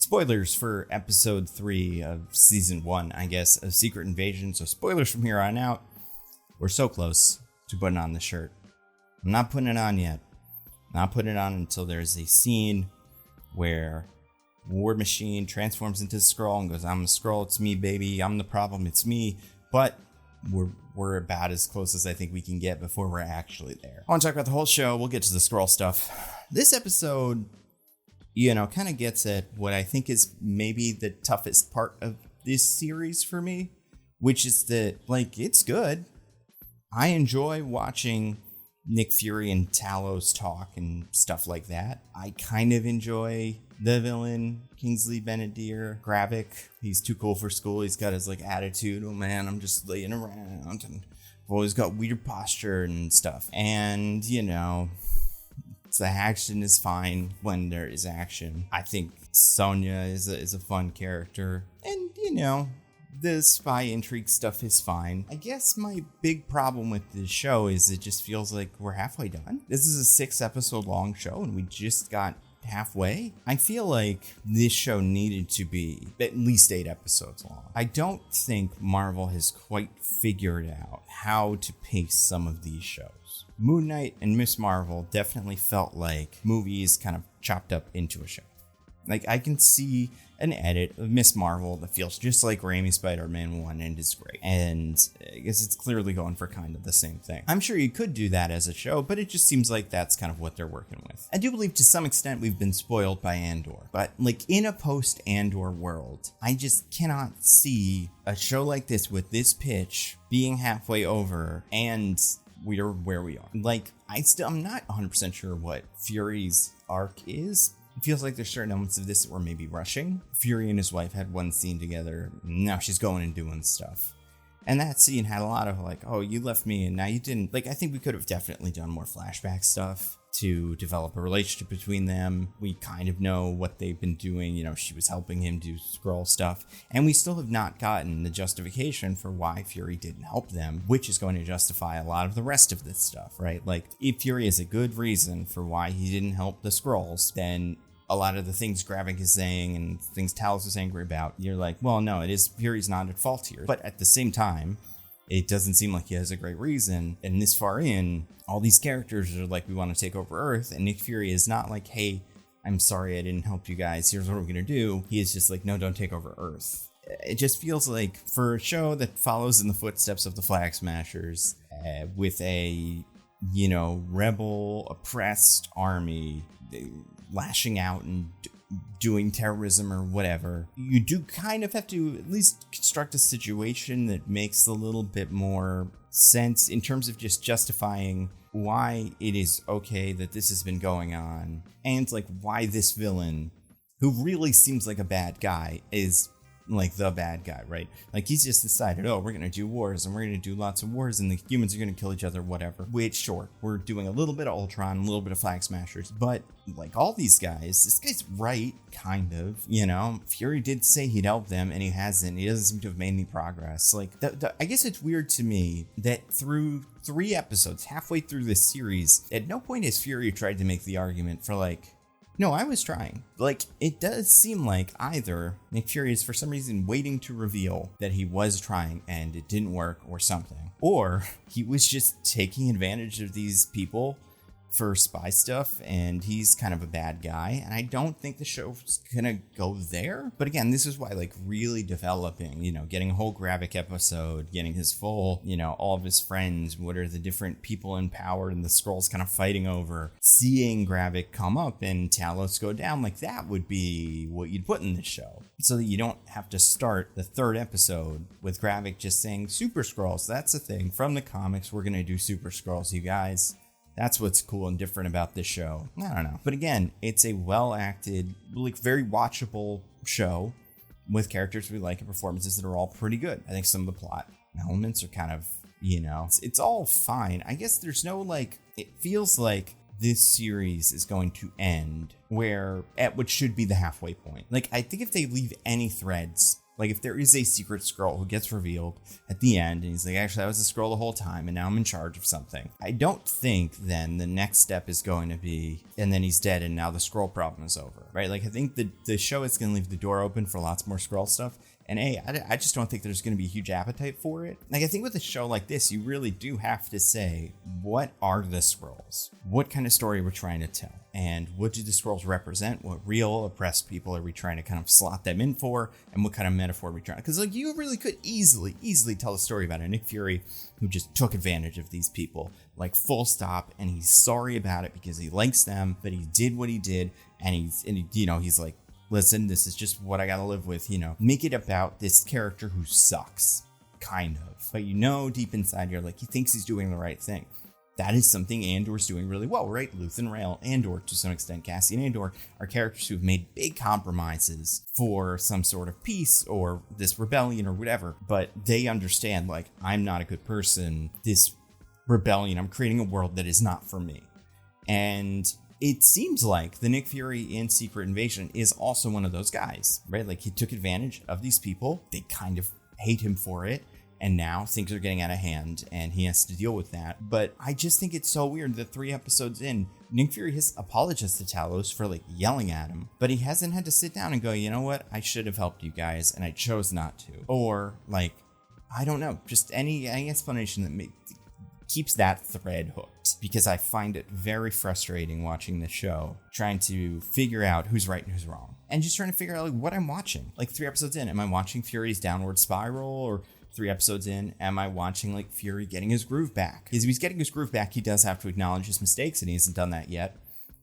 spoilers for episode 3 of season 1, I guess, of Secret Invasion. So spoilers from here on out. We're so close to putting on the shirt. I'm not putting it on yet. Not putting it on until there's a scene where War Machine transforms into Skrull and goes, I'm a Skrull, it's me, baby, I'm the problem, it's me. But we're about as close as I think we can get before we're actually there. I want to talk about the whole show. We'll get to the Skrull stuff. This episode, kind of gets at what I think is maybe the toughest part of this series for me, which is that, it's good. I enjoy watching Nick Fury and Talos talk and stuff like that. I kind of enjoy the villain, Kingsley Ben-Adir, Gravik. He's too cool for school. He's got his attitude. Oh man, I'm just laying around, and I've always got weird posture and stuff. And the action is fine when there is action. I think Sonya is a fun character, and the spy intrigue stuff is fine. I guess my big problem with this show is it just feels like we're halfway done. This is a 6-episode long show and we just got halfway. I feel like this show needed to be at least 8 episodes long. I don't think Marvel has quite figured out how to pace some of these shows. Moon Knight and Miss Marvel definitely felt like movies kind of chopped up into a show. I can see an edit of Miss Marvel that feels just like Raimi Spider-Man 1 and is great. And I guess it's clearly going for kind of the same thing. I'm sure you could do that as a show, but it just seems like that's kind of what they're working with. I do believe to some extent we've been spoiled by Andor, but in a post-Andor world, I just cannot see a show like this with this pitch being halfway over and we are where we are. I'm not 100% sure what Fury's arc is. It feels like there's certain elements of this that were maybe rushing. Fury and his wife had one scene together. Now she's going and doing stuff. And that scene had a lot of oh, you left me and now you didn't. I think we could have definitely done more flashback stuff to develop a relationship between them. We kind of know what they've been doing. She was helping him do Skrull stuff. And we still have not gotten the justification for why Fury didn't help them, which is going to justify a lot of the rest of this stuff, right? If Fury is a good reason for why he didn't help the Skrulls, then a lot of the things Gravik is saying and things Talos is angry about, you're well, no, it is Fury's not at fault here. But at the same time, it doesn't seem like he has a great reason. And this far in, all these characters are we want to take over Earth. And Nick Fury is not hey, I'm sorry I didn't help you guys. Here's what we're going to do. He is just no, don't take over Earth. It just feels for a show that follows in the footsteps of the Flag Smashers with a, rebel oppressed army lashing out and doing terrorism or whatever, you do kind of have to at least construct a situation that makes a little bit more sense in terms of just justifying why it is okay that this has been going on, and why this villain, who really seems like a bad guy, is the bad guy, right? He's just decided, oh, we're gonna do wars and we're gonna do lots of wars and the humans are gonna kill each other, whatever. Which, sure, we're doing a little bit of Ultron, a little bit of Flag Smashers, but all these guys, this guy's right, kind of, Fury did say he'd help them and he hasn't. He doesn't seem to have made any progress. I guess it's weird to me that through 3 episodes, halfway through this series, at no point has Fury tried to make the argument for no, I was trying. It does seem like either Nick Fury is for some reason waiting to reveal that he was trying and it didn't work or something. Or he was just taking advantage of these people for spy stuff and he's kind of a bad guy. And I don't think the show's gonna go there. But again, this is why really developing, getting a whole Gravik episode, getting his full, all of his friends, what are the different people in power and the Skrulls kind of fighting over, seeing Gravik come up and Talos go down, that would be what you'd put in this show. So that you don't have to start the 3rd episode with Gravik just saying Super Skrulls. That's the thing. From the comics, we're gonna do Super Skrulls, you guys. That's what's cool and different about this show. I don't know. But again, it's a well-acted, very watchable show with characters we like and performances that are all pretty good. I think some of the plot elements are kind of, it's all fine. I guess there's no, it feels like this series is going to end at what should be the halfway point. I think if they leave any threads Like, if there is a secret Skrull who gets revealed at the end, and he's like, actually, I was a Skrull the whole time, and now I'm in charge of something. I don't think then the next step is going to be, and then he's dead, and now the Skrull problem is over, right? Like, I think the show is going to leave the door open for lots more Skrull stuff. And I just don't think there's going to be a huge appetite for it. Like, I think with a show like this, you really do have to say, what are the Skrulls? What kind of story we're trying to tell? And what do the Skrulls represent? What real oppressed people are we trying to kind of slot them in for? And what kind of metaphor are we trying? Because, like, you really could easily tell a story about a Nick Fury who just took advantage of these people, like, full stop. And he's sorry about it because he likes them, but he did what he did. And he's like, listen, this is just what I gotta live with, Make it about this character who sucks, kind of. But deep inside, you're like, he thinks he's doing the right thing. That is something Andor's doing really well, right? Luthen Rael, Andor, to some extent, Cassian Andor, are characters who've made big compromises for some sort of peace or this rebellion or whatever. But they understand, like, I'm not a good person. This rebellion, I'm creating a world that is not for me. And it seems like the Nick Fury in Secret Invasion is also one of those guys, right? Like, he took advantage of these people. They kind of hate him for it. And now things are getting out of hand and he has to deal with that. But I just think it's so weird that 3 episodes in, Nick Fury has apologized to Talos for, like, yelling at him, but he hasn't had to sit down and go, you know what? I should have helped you guys and I chose not to. Or, like, I don't know, just any explanation that keeps that thread hooked, because I find it very frustrating watching the show, trying to figure out who's right and who's wrong, and just trying to figure out, like, what I'm watching. Like, 3 episodes in, am I watching Fury's downward spiral? Or 3 episodes in, am I watching, like, Fury getting his groove back? Because if he's getting his groove back, he does have to acknowledge his mistakes, and he hasn't done that yet.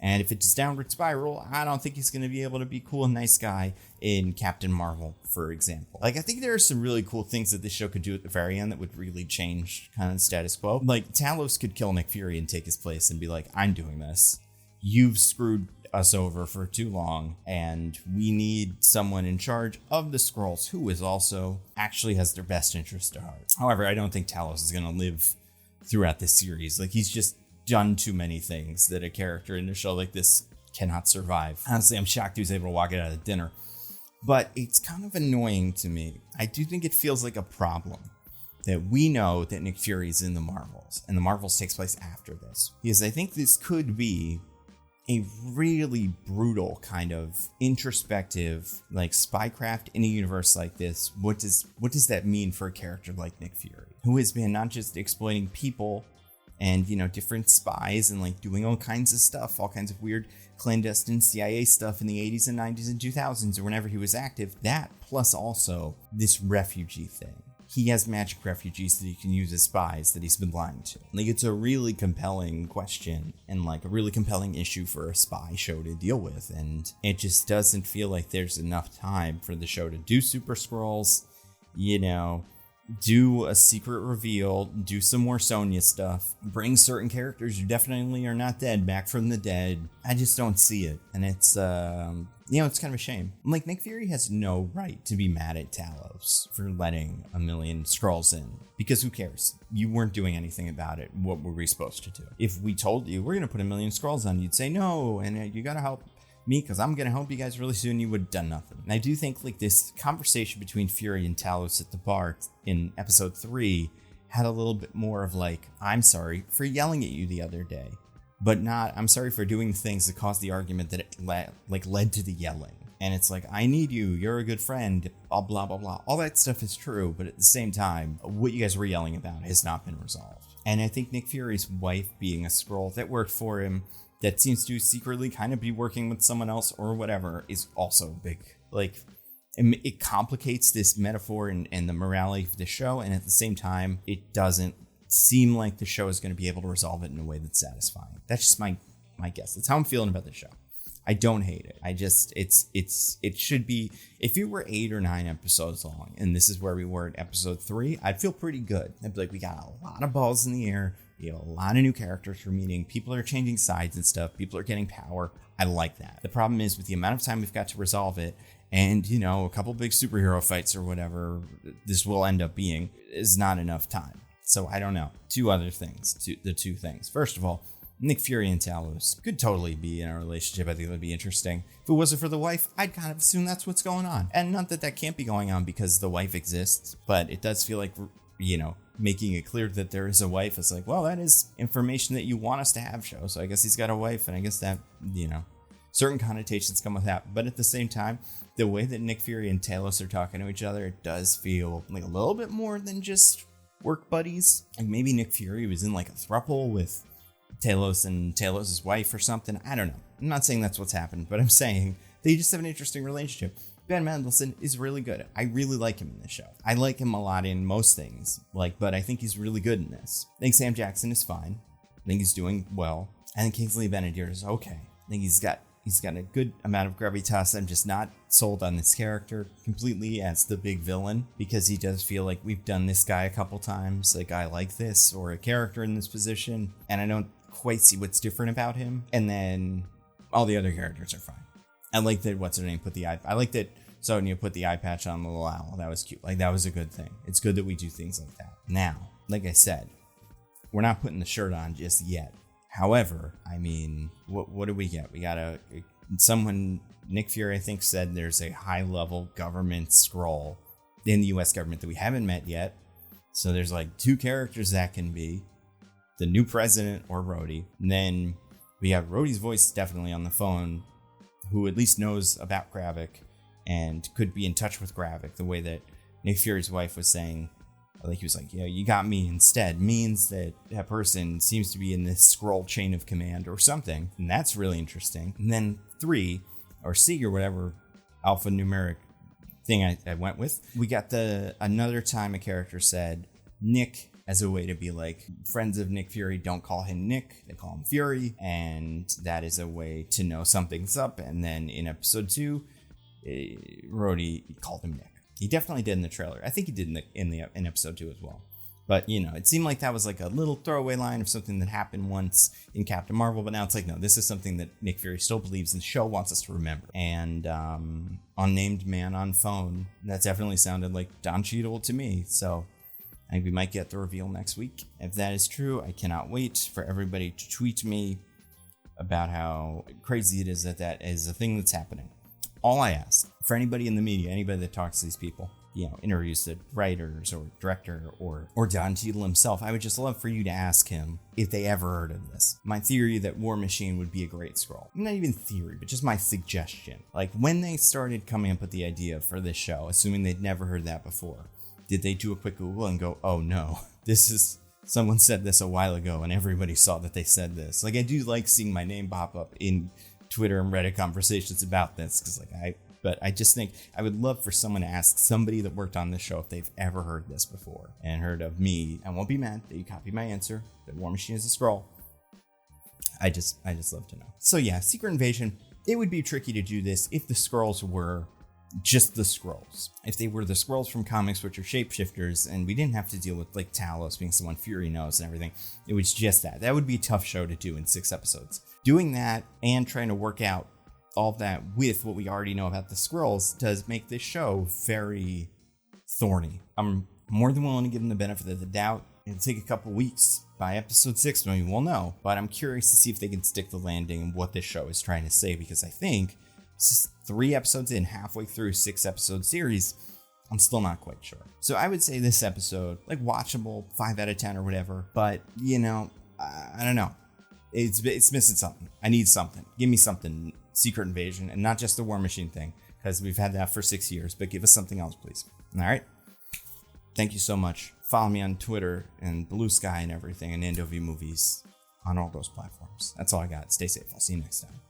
And if it's downward spiral, I don't think he's going to be able to be cool and nice guy in Captain Marvel, for example. Like, I think there are some really cool things that this show could do at the very end that would really change kind of the status quo. Like, Talos could kill Nick Fury and take his place and be like, I'm doing this. You've screwed us over for too long, and we need someone in charge of the Skrulls who is also actually has their best interest at heart. However, I don't think Talos is going to live throughout this series. Like, he's just done too many things that a character in a show like this cannot survive. Honestly, I'm shocked he was able to walk it out of dinner. But it's kind of annoying to me. I do think it feels like a problem that we know that Nick Fury's in the Marvels, and the Marvels takes place after this. Because I think this could be a really brutal kind of introspective, like, spycraft in a universe like this. What does that mean for a character like Nick Fury, who has been not just exploiting people and, different spies and, like, doing all kinds of stuff, all kinds of weird clandestine CIA stuff in the 80s and 90s and 2000s or whenever he was active. That plus also this refugee thing. He has magic refugees that he can use as spies that he's been lying to. Like, it's a really compelling question and, like, a really compelling issue for a spy show to deal with. And it just doesn't feel like there's enough time for the show to do Super Skrulls, do a secret reveal, do some more Sonya stuff, bring certain characters who definitely are not dead back from the dead. I just don't see it. And it's, it's kind of a shame. Like, Nick Fury has no right to be mad at Talos for letting 1 million Skrulls in, because who cares? You weren't doing anything about it. What were we supposed to do? If we told you we're going to put 1 million Skrulls on, you'd say no, and you got to help me because I'm going to help you guys really soon. You would have done nothing. And I do think, like, this conversation between Fury and Talos at the bar in episode 3 had a little bit more of, like, I'm sorry for yelling at you the other day, but not, I'm sorry for doing things that caused the argument that it led to the yelling. And it's like, I need you, you're a good friend, blah, blah, blah, blah. All that stuff is true, but at the same time, what you guys were yelling about has not been resolved. And I think Nick Fury's wife being a Skrull that worked for him, that seems to secretly kind of be working with someone else or whatever, is also big. Like, it complicates this metaphor and the morality of the show, and at the same time, it doesn't seem like the show is going to be able to resolve it in a way that's satisfying. That's just my guess. That's how I'm feeling about the show. I don't hate it. I just, it should be, if it were 8 or 9 episodes long, and this is where we were at episode 3, I'd feel pretty good. I'd be like, we got a lot of balls in the air. We have a lot of new characters we're meeting. People are changing sides and stuff. People are getting power. I like that. The problem is with the amount of time we've got to resolve it, and, a couple big superhero fights or whatever this will end up being, is not enough time. So I don't know. 2 other things. The two things. First of all, Nick Fury and Talos could totally be in a relationship. I think it would be interesting. If it wasn't for the wife, I'd kind of assume that's what's going on. And not that that can't be going on because the wife exists, but it does feel like, making it clear that there is a wife is like, well, that is information that you want us to have, show. So I guess he's got a wife, and I guess that, certain connotations come with that. But at the same time, the way that Nick Fury and Talos are talking to each other, it does feel like a little bit more than just work buddies. Like maybe Nick Fury was in like a throuple with Talos and Talos' wife or something. I don't know. I'm not saying that's what's happened, but I'm saying they just have an interesting relationship. Ben Mendelsohn is really good. I really like him in this show. I like him a lot in most things, but I think he's really good in this. I think Sam Jackson is fine. I think he's doing well. I think Kingsley Ben-Adir is okay. I think he's got a good amount of gravitas. I'm just not sold on this character completely as the big villain, because he does feel like we've done this guy a couple times, a guy like this or a character in this position, and I don't quite see what's different about him. And then all the other characters are fine. I like that I like that Sonya put the eye patch on the little owl. That was cute. Like, that was a good thing. It's good that we do things like that. Now, like I said, we're not putting the shirt on just yet. However, I mean, what do we get? We got Nick Fury, I think, said there's a high-level government Skrull in the U.S. government that we haven't met yet. So there's like 2 characters that can be the new president or Rhodey. And then we have Rhodey's voice definitely on the phone, who at least knows about Gravik and could be in touch with Gravik, the way that Nick Fury's wife was saying. I think he was like, you got me instead, means that that person seems to be in this Skrull chain of command or something. And that's really interesting. And then 3, or C, or whatever alphanumeric thing I went with, we got another time a character said Nick as a way to be like, friends of Nick Fury don't call him Nick, they call him Fury. And that is a way to know something's up. And then in episode 2, Rhodey called him Nick. He definitely did in the trailer. I think he did in episode 2 as well. But, it seemed like that was like a little throwaway line of something that happened once in Captain Marvel. But now it's like, no, this is something that Nick Fury still believes the show wants us to remember. And unnamed man on phone, that definitely sounded like Don Cheadle to me. So I think we might get the reveal next week. If that is true, I cannot wait for everybody to tweet me about how crazy it is that is a thing that's happening. All I ask for anybody in the media, anybody that talks to these people, interviews the writers or director or Don Cheadle himself, I would just love for you to ask him if they ever heard of this. My theory that War Machine would be a great Skrull. Not even theory, but just my suggestion. Like, when they started coming up with the idea for this show, assuming they'd never heard that before, did they do a quick Google and go, oh no, someone said this a while ago and everybody saw that they said this? Like, I do like seeing my name pop up in Twitter and Reddit conversations about this, but I just think I would love for someone to ask somebody that worked on this show if they've ever heard this before and heard of me. I won't be mad that you copied my answer, that War Machine is a Skrull. I just love to know. So yeah, Secret Invasion, it would be tricky to do this if the Skrulls were just the Skrulls. If they were the Skrulls from comics, which are shapeshifters, and we didn't have to deal with like Talos being someone Fury knows and everything, it was just that. That would be a tough show to do in 6 episodes. Doing that and trying to work out all that with what we already know about the Skrulls does make this show very thorny. I'm more than willing to give them the benefit of the doubt. It'll take a couple weeks. By episode 6, maybe we'll know. But I'm curious to see if they can stick the landing and what this show is trying to say, because I think 3 episodes in, halfway through 6 episode series, I'm still not quite sure. So I would say this episode, like, watchable, 5 out of 10 or whatever. But, I don't know. It's missing something. I need something. Give me something. Secret Invasion, and not just the War Machine thing, because we've had that for 6 years, but give us something else, please. All right? Thank you so much. Follow me on Twitter and Blue Sky and everything, and NandoV Movies on all those platforms. That's all I got. Stay safe. I'll see you next time.